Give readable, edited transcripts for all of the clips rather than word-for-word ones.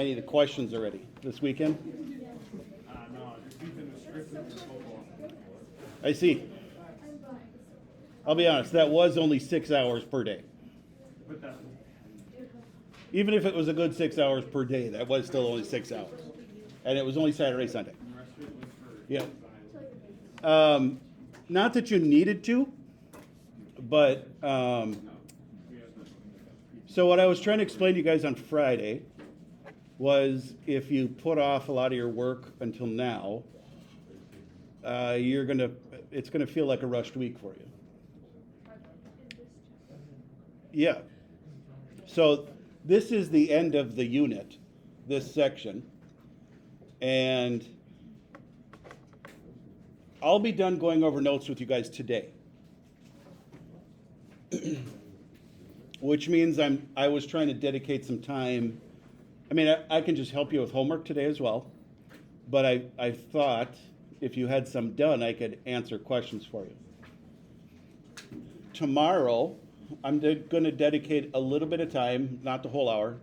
Any of the questions already this weekend? No, just Ethan was strictly for football. I see. I'll be honest, that was only 6 hours per day. But that, Even if it was a good 6 hours per day, that was still only 6 hours. And it was only Saturday, Sunday. the rest of it was for Yeah. design. Not that you needed to, but so what I was trying to explain to you guys on Friday was if you put off a lot of your work until now, it's gonna feel like a rushed week for you. Yeah. So this is the end of the unit, this section. And I'll be done going over notes with you guys today. Which means I was trying to dedicate some time. I mean, I can just help you with homework today as well. But I thought if you had some done, I could answer questions for you. Tomorrow, I'm going to dedicate a little bit of time, not the whole hour,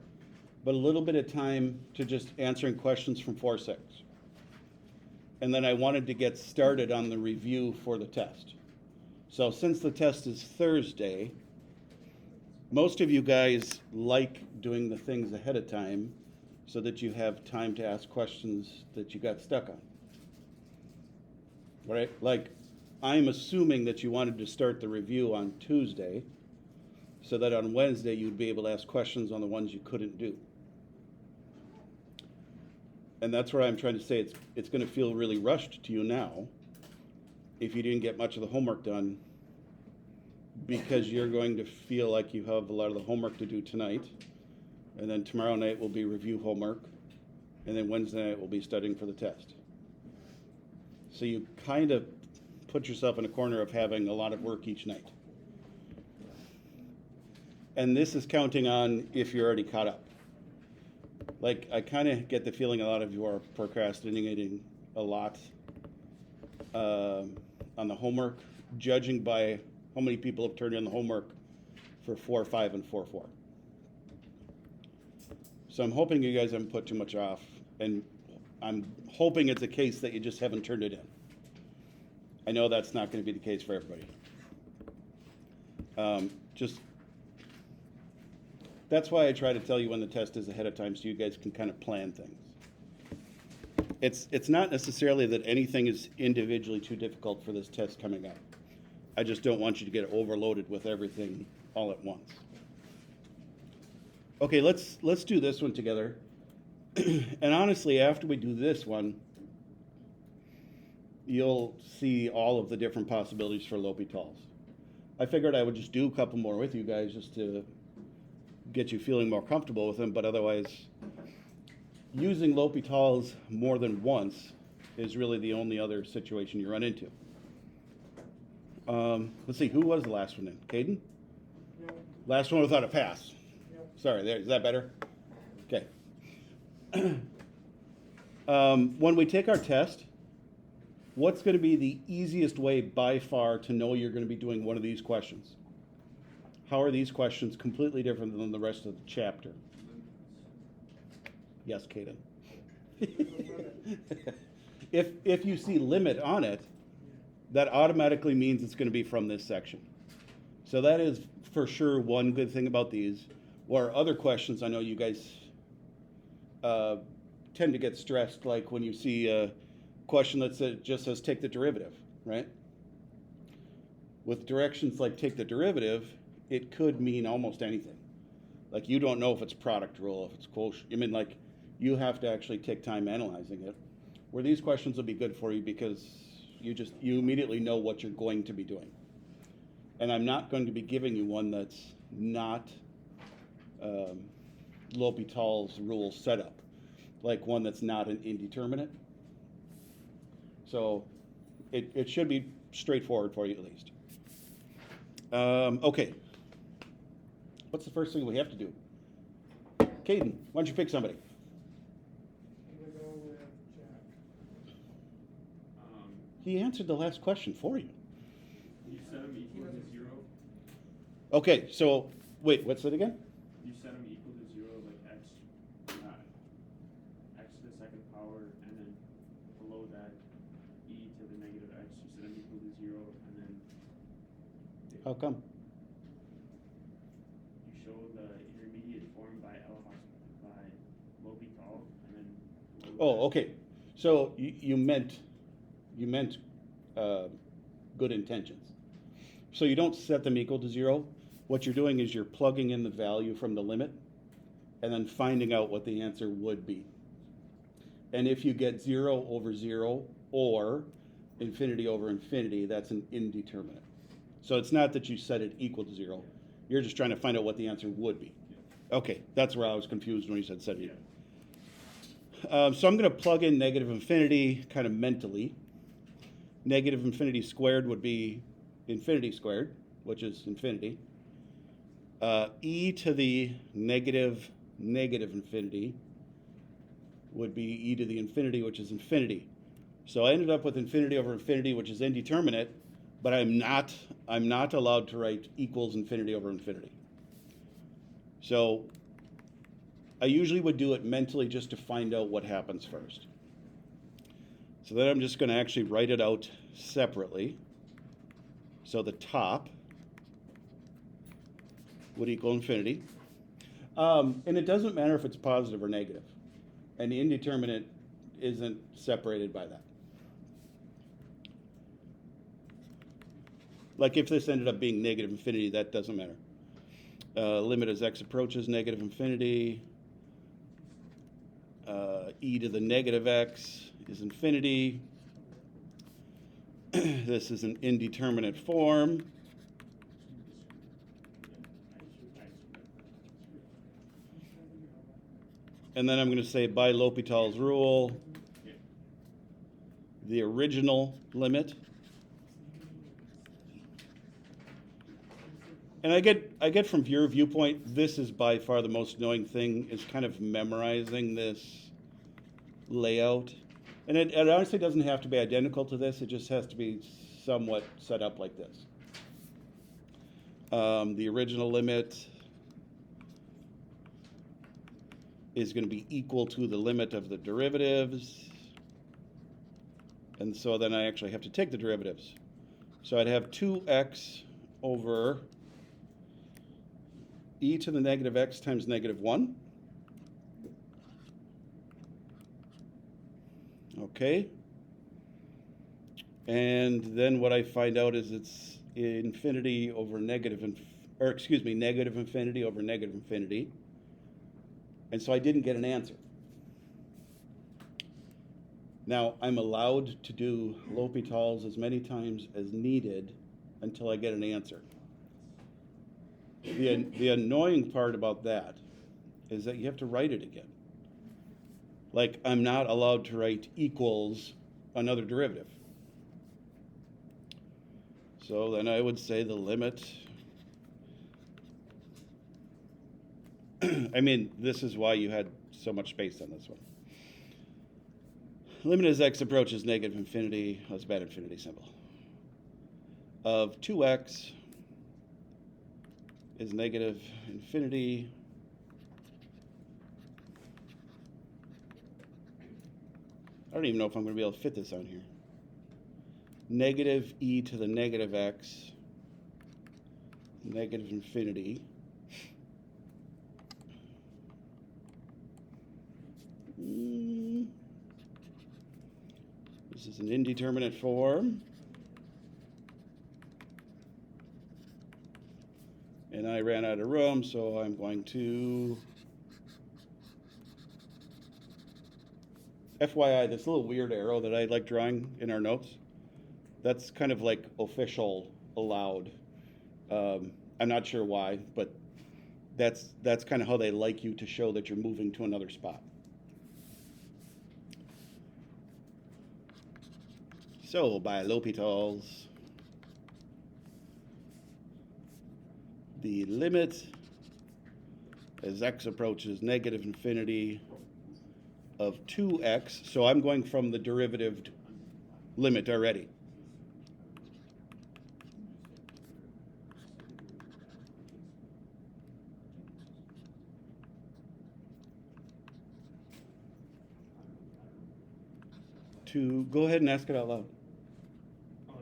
but a little bit of time to just answering questions from 4-6. And then I wanted to get started on the review for the test. So since the test is Thursday, most of you guys like doing the things ahead of time so that you have time to ask questions that you got stuck on. Right? Like, I'm assuming that you wanted to start the review on Tuesday so that on Wednesday you'd be able to ask questions on the ones you couldn't do. And that's where I'm trying to say it's going to feel really rushed to you now if you didn't get much of the homework done, because you're going to feel like you have a lot of the homework to do tonight, and then tomorrow night will be review homework, and then Wednesday night will be studying for the test. So you kind of put yourself in a corner of having a lot of work each night. And this is counting on if you're already caught up. Like, I kind of get the feeling a lot of you are procrastinating a lot on the homework, judging by how many people have turned in the homework for 4-5 and 4-4. So I'm hoping you guys haven't put too much off, and I'm hoping it's a case that you just haven't turned it in. I know that's not going to be the case for everybody. That's why I try to tell you when the test is ahead of time so you guys can kind of plan things. It's not necessarily that anything is individually too difficult for this test coming up. I just don't want you to get overloaded with everything all at once. Okay, let's do this one together. And honestly, after we do this one, you'll see all of the different possibilities for L'Hôpitals. I figured I would just do a couple more with you guys just to get you feeling more comfortable with them, but otherwise, using L'Hôpitals more than once is really the only other situation you run into. Let's see, who was the last one in? Caden? Yep. Last one without a pass. Yep. Sorry, there, is that better? Okay. When we take our test, what's going to be the easiest way by far to know you're going to be doing one of these questions? How are these questions completely different than the rest of the chapter? Yes, Caden. If you see limit on it, that automatically means it's going to be from this section. So that is for sure one good thing about these. Or other questions, I know you guys tend to get stressed, like when you see a question that just says take the derivative, right? With directions like take the derivative, it could mean almost anything. Like, you don't know if it's product rule, if it's quotient. I mean, like, you have to actually take time analyzing it. Where these questions will be good for you because you immediately know what you're going to be doing. And I'm not going to be giving you one that's not L'Hôpital's rule setup, like one that's not an indeterminate. So it should be straightforward for you at least. Okay. What's the first thing we have to do? Caden, why don't you pick somebody? I'm gonna go with Jack. He answered the last question for you. You set them equal to 0. Okay, so wait, what's it again? You set them equal to 0, like x. second power, and then below that, e to the negative x, you set them equal to 0, and then How come? you show the intermediate form by L'Hopital, and then below Oh, that- okay. So you meant good intentions. So you don't set them equal to 0. What you're doing is you're plugging in the value from the limit and then finding out what the answer would be. And if you get 0 over 0 or infinity over infinity, that's an indeterminate. So it's not that you set it equal to 0. You're just trying to find out what the answer would be. Okay, that's where I was confused when you said set it equal. So I'm going to plug in negative infinity kind of mentally. Negative infinity squared would be infinity squared, which is infinity. E to the negative infinity would be e to the infinity, which is infinity. So I ended up with infinity over infinity, which is indeterminate, but I'm not allowed to write equals infinity over infinity. So I usually would do it mentally just to find out what happens first. So then I'm just going to actually write it out separately. So the top would equal infinity. And it doesn't matter if it's positive or negative. And the indeterminate isn't separated by that. Like if this ended up being negative infinity, that doesn't matter. Limit as x approaches negative infinity. E to the negative x is infinity. This is an indeterminate form. And then I'm going to say by L'Hopital's rule, the original limit. And I get from your viewpoint, this is by far the most annoying thing, is kind of memorizing this layout. And it honestly doesn't have to be identical to this, it just has to be somewhat set up like this. The original limit is going to be equal to the limit of the derivatives. And so then I actually have to take the derivatives. So I'd have 2x over e to the negative x times negative 1. Okay. And then what I find out is it's infinity over negative infinity over negative infinity. And so I didn't get an answer. Now, I'm allowed to do L'Hopital's as many times as needed until I get an answer. The annoying part about that is that you have to write it again. Like, I'm not allowed to write equals another derivative. So then I would say the limit. I mean, this is why you had so much space on this one. Limit as x approaches negative infinity, that's a bad infinity symbol, of 2x is negative infinity I don't even know if I'm going to be able to fit this on here. Negative e to the negative x, negative infinity. This is an indeterminate form. And I ran out of room, so I'm going to... FYI, this little weird arrow that I like drawing in our notes, that's kind of like official allowed. I'm not sure why, but that's kind of how they like you to show that you're moving to another spot. So by L'Hopital's, the limit as x approaches negative infinity of 2x, so I'm going from the derivative limit already. to, go ahead and ask it out loud. Oh,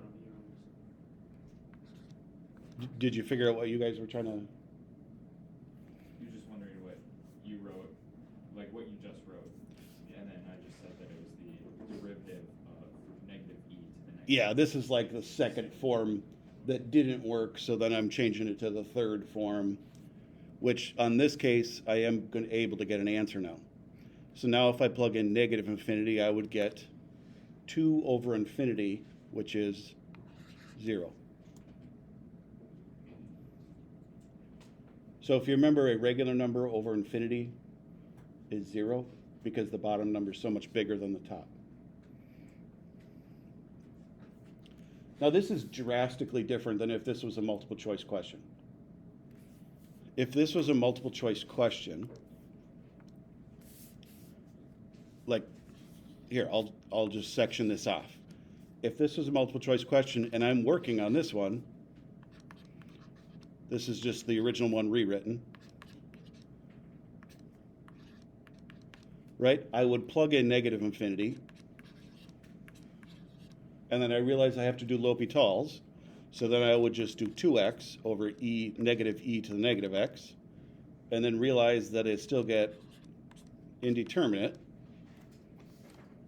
no, Did you figure out what you guys were trying to? You're just wondering what you wrote, like what you just wrote, and then I just said that it was the derivative of negative e to the negative. Yeah, this is like the second form that didn't work, so then I'm changing it to the third form, which on this case, I am able to get an answer now. So now if I plug in negative infinity, I would get 2 over infinity, which is 0. So if you remember, a regular number over infinity is 0 because the bottom number is so much bigger than the top. Now this is drastically different than if this was a multiple choice question. If this was a multiple choice question, like here, I'll just section this off. If this was a multiple choice question and I'm working on this one, this is just the original one rewritten, right? I would plug in negative infinity, and then I realize I have to do L'Hopital's, so then I would just do 2x over negative e to the negative x, and then realize that I still get indeterminate,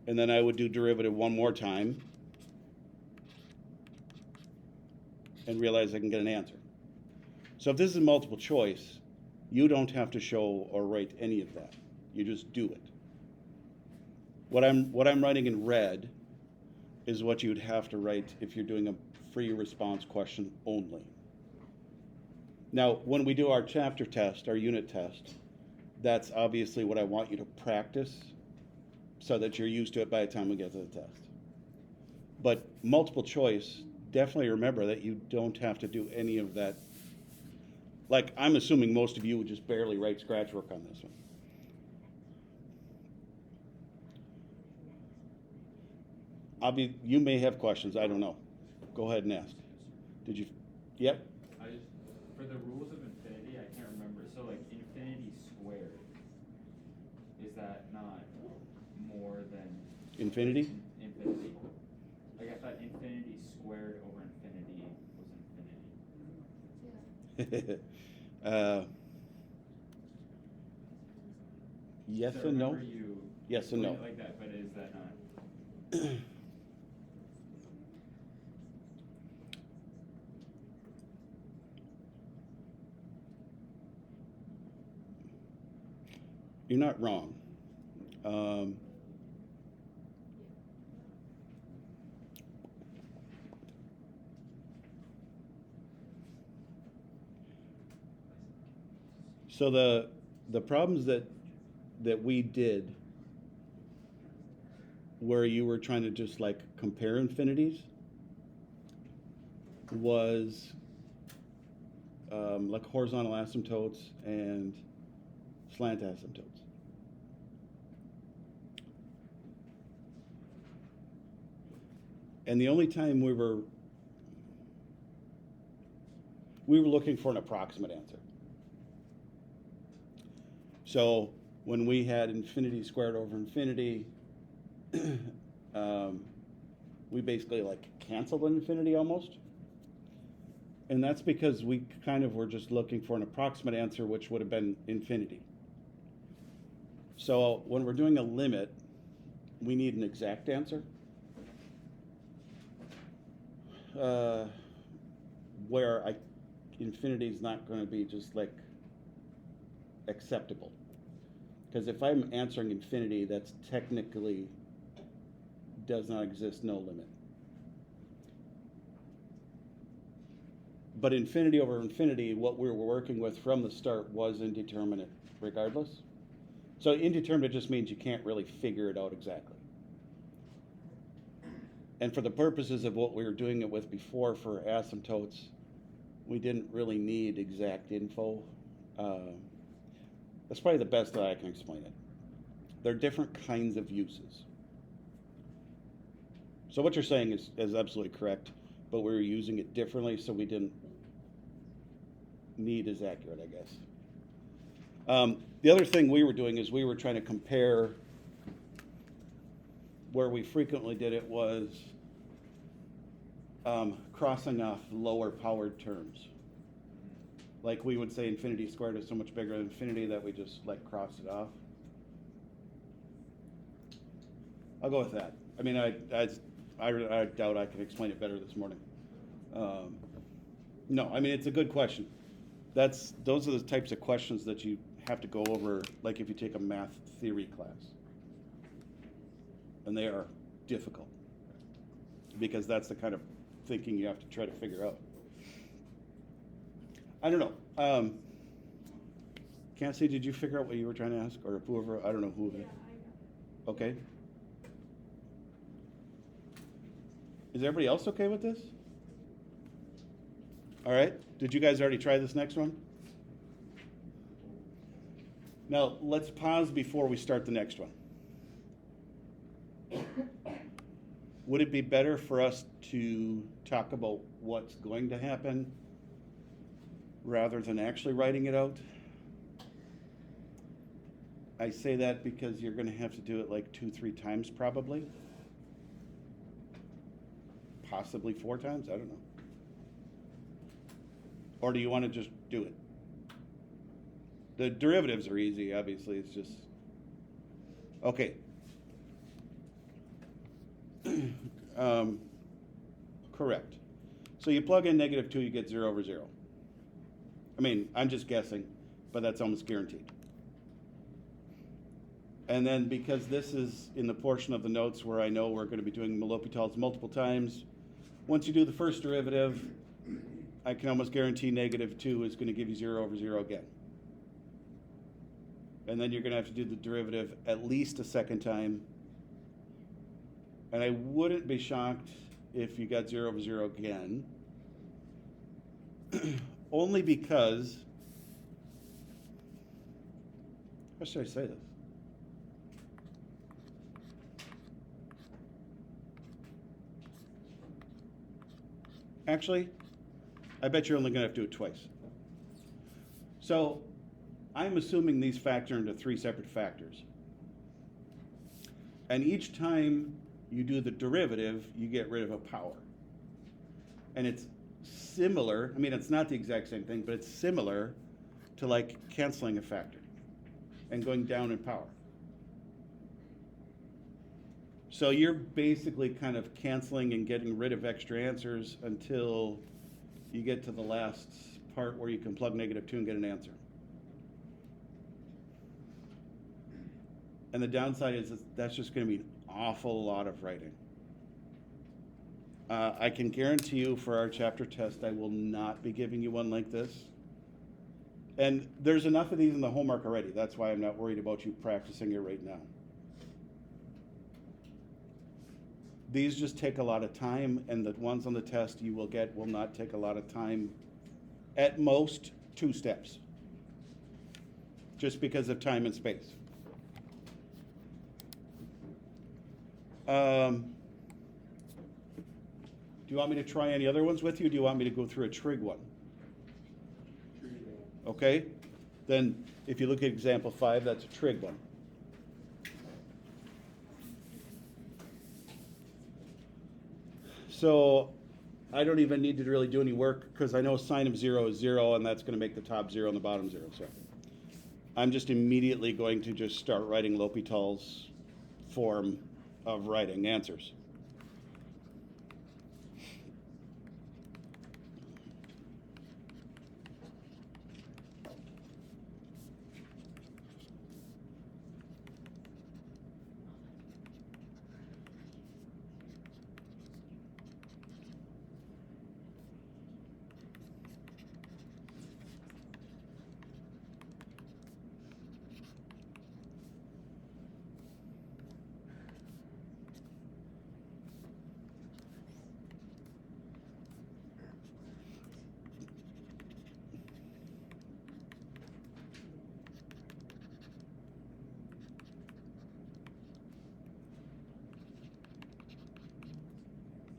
and then I would do derivative one more time, and realize I can get an answer. So if this is multiple choice, you don't have to show or write any of that. You just do it. What I'm writing in red is what you would have to write if you're doing a free response question only. Now, when we do our chapter test, our unit test, that's obviously what I want you to practice so that you're used to it by the time we get to the test. But multiple choice, definitely remember that you don't have to do any of that. Like, I'm assuming most of you would just barely write scratch work on this one. You may have questions, I don't know. Go ahead and ask. Did you, yep? For the rules of infinity, I can't remember. So like infinity squared, is that not more than Infinity? infinity? Like I thought infinity squared over infinity was infinity. Yes So I and no? remember you Yes and no. explained it like that, but is that not? You're not wrong. So the problems that we did where you were trying to just like compare infinities was like horizontal asymptotes and slant asymptotes. And the only time we were looking for an approximate answer. So when we had infinity squared over infinity, we basically like canceled infinity almost. And that's because we kind of were just looking for an approximate answer, which would have been infinity. So when we're doing a limit, we need an exact answer. Where infinity is not going to be just like acceptable. Because if I'm answering infinity, that's technically does not exist, no limit. But infinity over infinity, what we were working with from the start was indeterminate regardless. So indeterminate just means you can't really figure it out exactly. And for the purposes of what we were doing it with before for asymptotes, we didn't really need exact info. That's probably the best that I can explain it. There are different kinds of uses. So what you're saying is absolutely correct, but we were using it differently, so we didn't need as accurate, I guess. The other thing we were doing is we were trying to compare where we frequently did it was crossing off lower powered terms. Like we would say infinity squared is so much bigger than infinity that we just like crossed it off. I'll go with that. I mean, I doubt I can explain it better this morning. No, I mean, it's a good question. Those are the types of questions that you have to go over, like if you take a math theory class. And they are difficult because that's the kind of thinking you have to try to figure out. I don't know. Cassie, did you figure out what you were trying to ask? Or whoever, I don't know who. Yeah, I got it. Okay. Is everybody else okay with this? All right. Did you guys already try this next one? Now, let's pause before we start the next one. Would it be better for us to talk about what's going to happen rather than actually writing it out? I say that because you're going to have to do it like 2-3 times probably. Possibly 4 times, I don't know. Or do you want to just do it? The derivatives are easy, obviously, it's just, okay. Correct. So you plug in -2, you get 0 over 0. I mean, I'm just guessing, but that's almost guaranteed. And then because this is in the portion of the notes where I know we're going to be doing L'Hopital's multiple times, once you do the first derivative, I can almost guarantee -2 is going to give you 0 over 0 again. And then you're going to have to do the derivative at least a second time. And I wouldn't be shocked if you got 0 over 0 again. Only because, how should I say this? Actually, I bet you're only going to have to do it twice. So I'm assuming these factor into 3 separate factors. And each time you do the derivative, you get rid of a power. And it's similar, I mean, it's not the exact same thing, but it's similar to like canceling a factor and going down in power. So you're basically kind of canceling and getting rid of extra answers until you get to the last part where you can plug -2 and get an answer. And the downside is that's just going to be an awful lot of writing. I can guarantee you for our chapter test, I will not be giving you one like this. And there's enough of these in the homework already. That's why I'm not worried about you practicing it right now. These just take a lot of time, and the ones on the test you will get will not take a lot of time. At most, 2 steps. Just because of time and space. Do you want me to try any other ones with you? Or do you want me to go through a trig one? Okay, then if you look at example 5, that's a trig one. So I don't even need to really do any work because I know sine of 0 is 0, and that's going to make the top 0 and the bottom 0. So I'm just immediately going to just start writing L'Hopital's form of writing answers.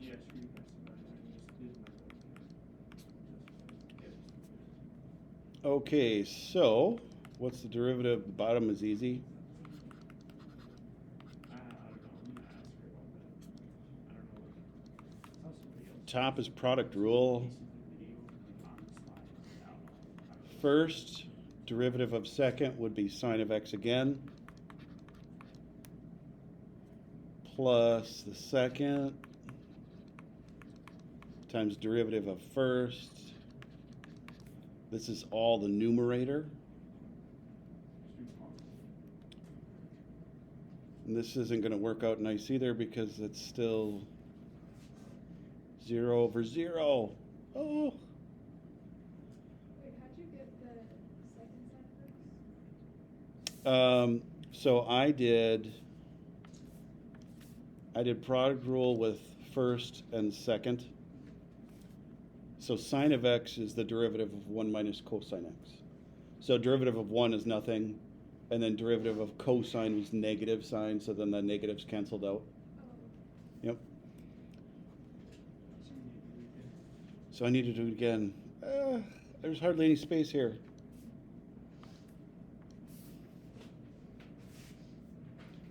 Yeah, screw you, press the button, I just did my. Okay, so what's the derivative? The bottom is easy. I don't know, I'm gonna ask her top is product rule. Basically video, like on the slide. I don't know. First derivative of second would be sine of x again, plus the second times derivative of first. This is all the numerator. And this isn't going to work out nice either because it's still 0 over 0. Oh. Wait, how'd you get the second side first? So I did product rule with first and second. So sine of x is the derivative of 1 minus cosine x. So derivative of 1 is nothing, and then derivative of cosine was negative sine, so then the negatives canceled out. Oh, Yep. So I need to do it again. There's hardly any space here.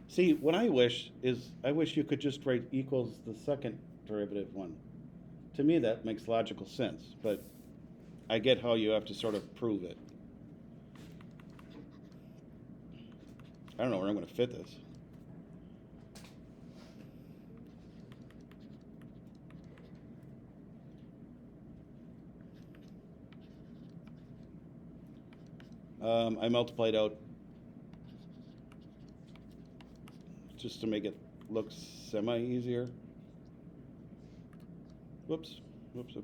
See, what I wish is, I wish you could just write equals the second derivative one. To me, that makes logical sense, but I get how you have to sort of prove it. I don't know where I'm going to fit this. I multiplied out just to make it look semi-easier. Whoops. Whoops.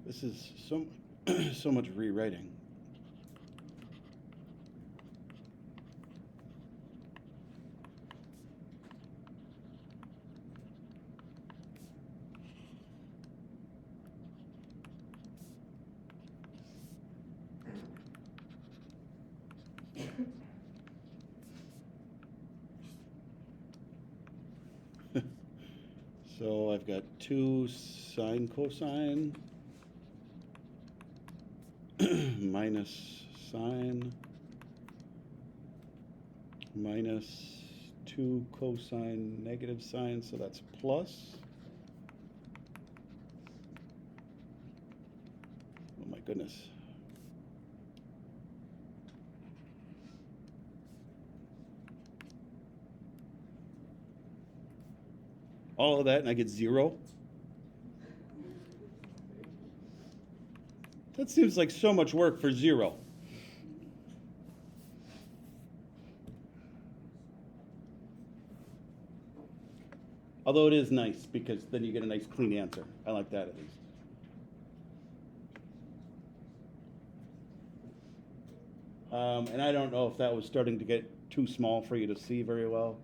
This is so much rewriting. So I've got 2 sine cosine minus sine minus 2 cosine negative sine, so that's plus. Oh my goodness. All of that and I get 0. That seems like so much work for 0. Although it is nice because then you get a nice clean answer. I like that at least. And I don't know if that was starting to get too small for you to see very well.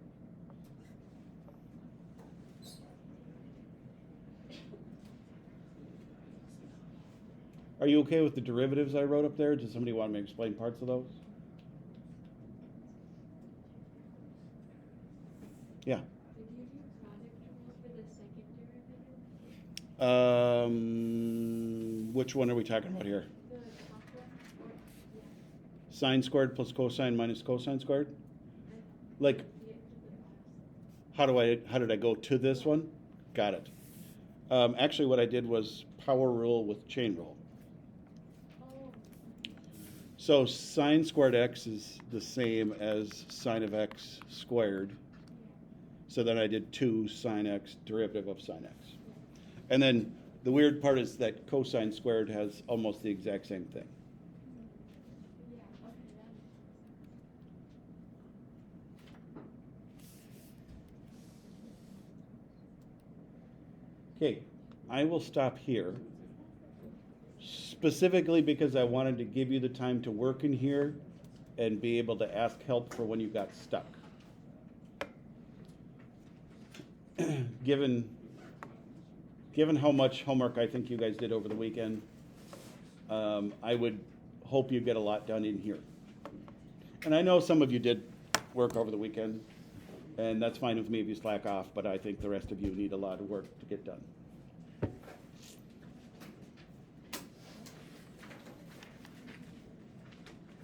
Are you okay with the derivatives I wrote up there? Does somebody want me to explain parts of those? Yeah. did you do product rule for the second derivative? Which one are we talking about here? The top one? Or, yeah. Sine squared plus cosine minus cosine squared? Like, See it to the last. how did I go to this one? Got it. Actually, what I did was power rule with chain rule. Oh, So sine squared x is the same as sine of x squared. So then I did 2 sine x derivative of sine x. And then the weird part is that cosine squared has almost the exact same thing. yeah. Okay, I will stop here. Specifically because I wanted to give you the time to work in here and be able to ask help for when you got stuck. Given how much homework I think you guys did over the weekend, I would hope you get a lot done in here. And I know some of you did work over the weekend, and that's fine with me if you slack off, but I think the rest of you need a lot of work to get done.